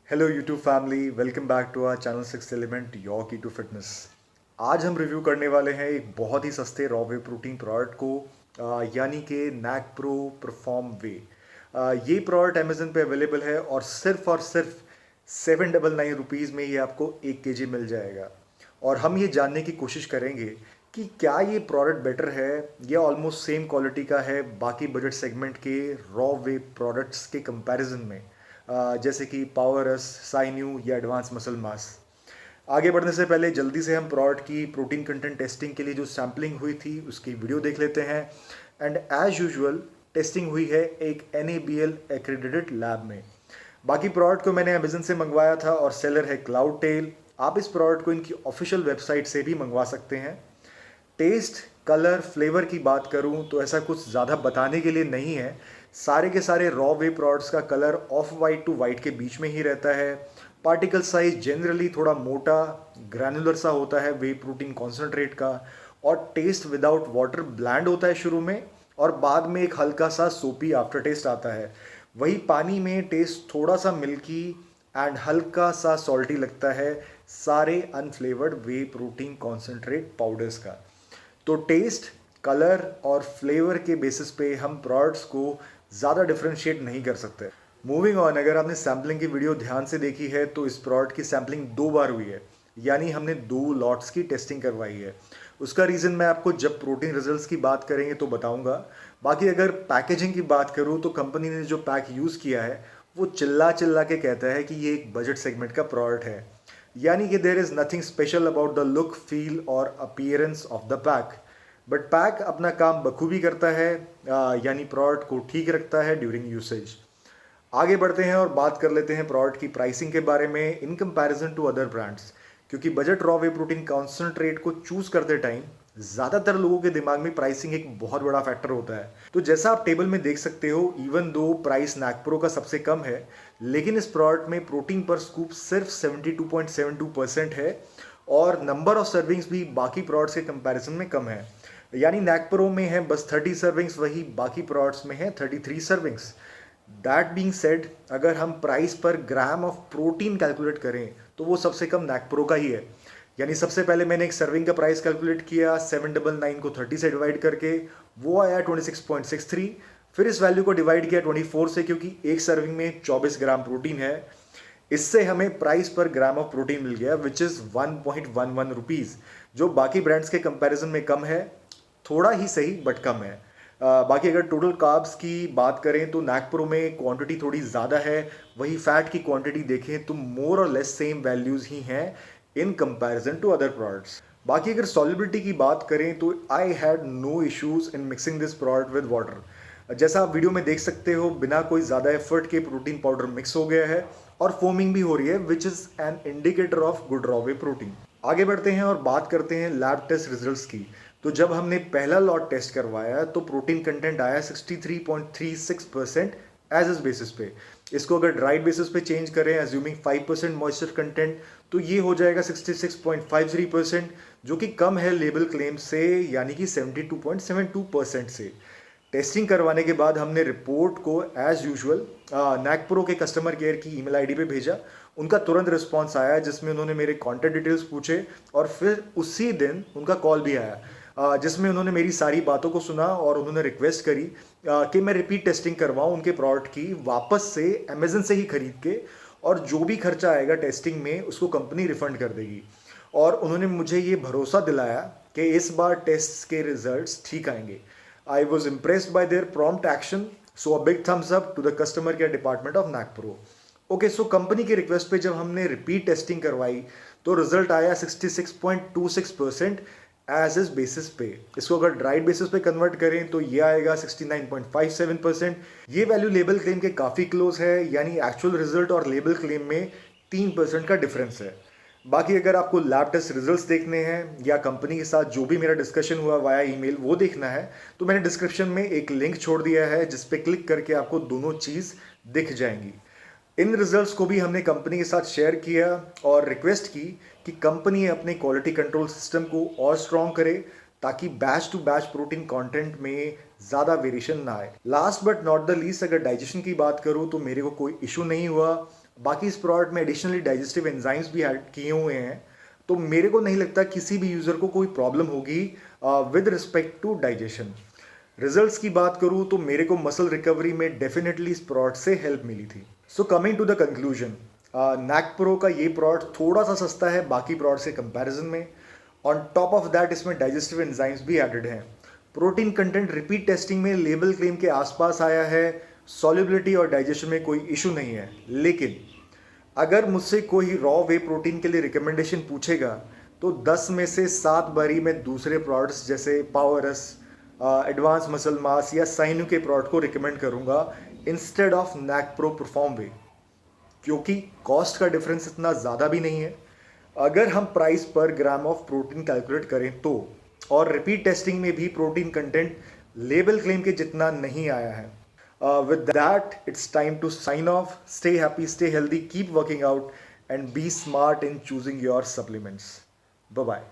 Hello YouTube family, welcome back to our channel six element your key to fitness. आज हम review करने वाले हैं एक बहुत ही सस्ते रॉ वे प्रोटीन प्रोडक्ट को, यानी कि नैक प्रो परफॉर्म वे। ये प्रोडक्ट अमेजन पे अवेलेबल है और सिर्फ 799 रुपीज़ में ये आपको 1 kg मिल जाएगा। और हम ये जानने की कोशिश करेंगे कि क्या ये प्रोडक्ट बेटर है या ऑलमोस्ट सेम क्वालिटी का है बाकी बजट सेगमेंट के रॉ वे प्रोडक्ट्स के कंपैरिजन में, जैसे कि पावरस, साइन्यू या एडवांस मसल मास। आगे बढ़ने से पहले जल्दी से हम प्रोडक्ट की प्रोटीन कंटेंट टेस्टिंग के लिए जो सैम्पलिंग हुई थी उसकी वीडियो देख लेते हैं। एंड एज यूजुअल टेस्टिंग हुई है एक NABL एक्रेडिटेड लैब में। बाकी प्रोडक्ट को मैंने अमेजन से मंगवाया था और सेलर है क्लाउड टेल। आप इस प्रोडक्ट को इनकी ऑफिशियल वेबसाइट से भी मंगवा सकते हैं। टेस्ट, कलर, फ्लेवर की बात करूं तो ऐसा कुछ ज़्यादा बताने के लिए नहीं है। सारे के सारे रॉ वे प्रोडक्ट्स का colour off white to white के बीच में ही रहता है। पार्टिकल साइज जनरली थोड़ा मोटा ग्रैनुलर सा होता है वे प्रोटीन कॉन्सेंट्रेट का। और टेस्ट विदाउट वाटर ब्लैंड होता है शुरू में, और बाद में एक हल्का सा सोपी आफ्टर टेस्ट आता है। वही पानी में टेस्ट थोड़ा सा मिल्की एंड हल्का सा सॉल्टी लगता है सारे अनफ्लेवर्ड वे प्रोटीन कॉन्सेंट्रेट पाउडर्स का। तो टेस्ट, कलर और फ्लेवर के बेसिस पे हम प्रोडक्ट्स को ज़्यादा डिफ्रेंशिएट नहीं कर सकते। मूविंग ऑन, अगर आपने सैम्पलिंग की वीडियो ध्यान से देखी है तो इस प्रोडक्ट की सैम्पलिंग 2 बार हुई है, यानी हमने 2 लॉट्स की टेस्टिंग करवाई है। उसका रीज़न मैं आपको जब प्रोटीन रिजल्ट्स की बात करेंगे तो बताऊंगा। बाकी अगर पैकेजिंग की बात करूं तो कंपनी ने जो पैक यूज़ किया है वो चिल्ला चिल्ला के कहता है कि ये एक बजट सेगमेंट का प्रोडक्ट है, यानी कि there is nothing special about the look, feel और appearance of the pack. But pack अपना काम बखूबी करता है, यानी प्रोडक्ट को ठीक रखता है ड्यूरिंग यूसेज। आगे बढ़ते हैं और बात कर लेते हैं प्रोडक्ट की प्राइसिंग के बारे में in comparison to other brands. क्योंकि budget raw whey protein concentrate को चूज करते टाइम ज़्यादातर लोगों के दिमाग में प्राइसिंग एक बहुत बड़ा फैक्टर होता है। तो जैसा आप टेबल में देख सकते हो, इवन दो प्राइस नैकप्रो का सबसे कम है, लेकिन इस प्रोडक्ट में प्रोटीन पर स्कूप सिर्फ 72.72% है और नंबर ऑफ सर्विंग्स भी बाकी प्रोडक्ट्स के कंपैरिजन में कम है। यानी नैकप्रो में है बस 30 सर्विंग्स, वही बाकी प्रोडक्ट्स में है 33 सर्विंग्स। दैट बीइंग सेड, अगर हम प्राइस पर ग्राम ऑफ प्रोटीन कैलकुलेट करें तो वो सबसे कम नैकप्रो का ही है। यानी सबसे पहले मैंने एक सर्विंग का प्राइस कैलकुलेट किया 799 को 30 से डिवाइड करके, वो आया 26.63। फिर इस वैल्यू को डिवाइड किया 24 से, क्योंकि एक सर्विंग में 24 ग्राम प्रोटीन है। इससे हमें प्राइस पर ग्राम ऑफ प्रोटीन मिल गया विच इज़ 1.11 रुपीज़, जो बाकी ब्रांड्स के कंपैरिजन में कम है। थोड़ा ही सही बट कम है। बाकी अगर टोटल कार्ब्स की बात करें तो नैकप्रो में क्वांटिटी थोड़ी ज़्यादा है, वही फैट की क्वांटिटी देखें तो मोर और लेस सेम वैल्यूज़ ही हैं in comparison to other products. बाकी अगर सॉल्युबिलिटी की बात करें तो I had no issues in mixing this product with water. जैसा आप वीडियो में देख सकते हो, बिना कोई ज़्यादा एफर्ट के प्रोटीन पाउडर मिक्स हो गया है और फोमिंग भी हो रही है which is an indicator of good raw whey protein. आगे बढ़ते हैं और बात करते हैं लैब टेस्ट रिजल्ट्स की। तो जब हमने पहला लॉट टेस्ट करवाया तो प्रोटीन कंटेंट आया 63.36% एज इस बेसिस पे। इसको अगर ड्राइड बेसिस पे चेंज करें एज्यूमिंग 5% मॉइस्चर कंटेंट तो ये हो जाएगा 66.53%, जो कि कम है लेबल क्लेम से, यानी कि 72.72% से। टेस्टिंग करवाने के बाद हमने रिपोर्ट को एज यूजुअल नैकप्रो के कस्टमर केयर की ईमेल आईडी पे भेजा। उनका तुरंत रिस्पांस आया जिसमें उन्होंने मेरे कॉन्टैक्ट डिटेल्स पूछे और फिर उसी दिन उनका कॉल भी आया, जिसमें उन्होंने मेरी सारी बातों को सुना और उन्होंने रिक्वेस्ट करी कि मैं रिपीट टेस्टिंग करवाऊं उनके प्रोडक्ट की वापस से अमेजन से ही खरीद के, और जो भी खर्चा आएगा टेस्टिंग में उसको कंपनी रिफंड कर देगी। और उन्होंने मुझे ये भरोसा दिलाया कि इस बार टेस्ट के रिजल्ट्स ठीक आएंगे। I was impressed by their prompt action, so a big thumbs up to the customer care department of NACPRO. Okay, so company की रिक्वेस्ट पे जब हमने रिपीट टेस्टिंग करवाई तो रिजल्ट आया 66.26% एज इज बेसिस पे। इसको अगर ड्राइड बेसिस पे कन्वर्ट करें तो ये आएगा 69.57%। ये वैल्यू लेबल क्लेम के काफ़ी क्लोज है, यानी एक्चुअल रिजल्ट और लेबल क्लेम में 3% का डिफरेंस है। बाकी अगर आपको लैब टेस्ट रिजल्ट्स देखने हैं या कंपनी के साथ जो भी मेरा डिस्कशन हुआ वाया ईमेल वो देखना है तो मैंने डिस्क्रिप्शन में एक लिंक छोड़ दिया है जिस पे क्लिक करके आपको दोनों चीज़ दिख जाएंगी। इन रिजल्ट्स को भी हमने कंपनी के साथ शेयर किया और रिक्वेस्ट की कि कंपनी अपने क्वालिटी कंट्रोल सिस्टम को और स्ट्रॉन्ग करे ताकि batch to batch protein content में ज़्यादा वेरिएशन ना आए। Last but not the least, अगर डाइजेशन की बात करूँ तो मेरे को कोई इशू नहीं हुआ। बाकी इस प्रोडक्ट में एडिशनली डाइजेस्टिव एंजाइम्स भी ऐड किए हुए हैं, तो मेरे को नहीं लगता किसी भी यूज़र को कोई प्रॉब्लम होगी with respect to digestion. Results की बात करूँ तो मेरे को मसल रिकवरी में डेफिनेटली इस प्रोडक्ट से हेल्प मिली थी। So coming to the conclusion, नैक प्रो का ये प्रोडक्ट थोड़ा सा सस्ता है बाकी प्रोडक्ट से कंपैरिजन में। ऑन टॉप ऑफ दैट इसमें डाइजेस्टिव एंजाइम्स भी एडेड हैं। प्रोटीन कंटेंट रिपीट टेस्टिंग में लेबल क्लेम के आसपास आया है। सॉल्युबिलिटी और डाइजेशन में कोई इशू नहीं है, लेकिन अगर मुझसे कोई रॉ वे प्रोटीन के लिए रिकमेंडेशन पूछेगा तो 10 में से 7 बारी मैं दूसरे प्रोडक्ट्स जैसे पावरस, एडवांस मसल मास या साइनो के प्रोडक्ट को रिकमेंड करूंगा instead of knack pro perform way, क्योंकि कॉस्ट का डिफरेंस इतना ज़्यादा भी नहीं है। अगर हम प्राइस पर ग्राम ऑफ प्रोटीन कैलकुलेट करें तो, और रिपीट टेस्टिंग में भी प्रोटीन कंटेंट लेबल क्लेम के जितना नहीं आया है। With that, it's time to sign off. Stay happy, stay healthy, keep working out, and be smart in choosing your supplements. Bye bye.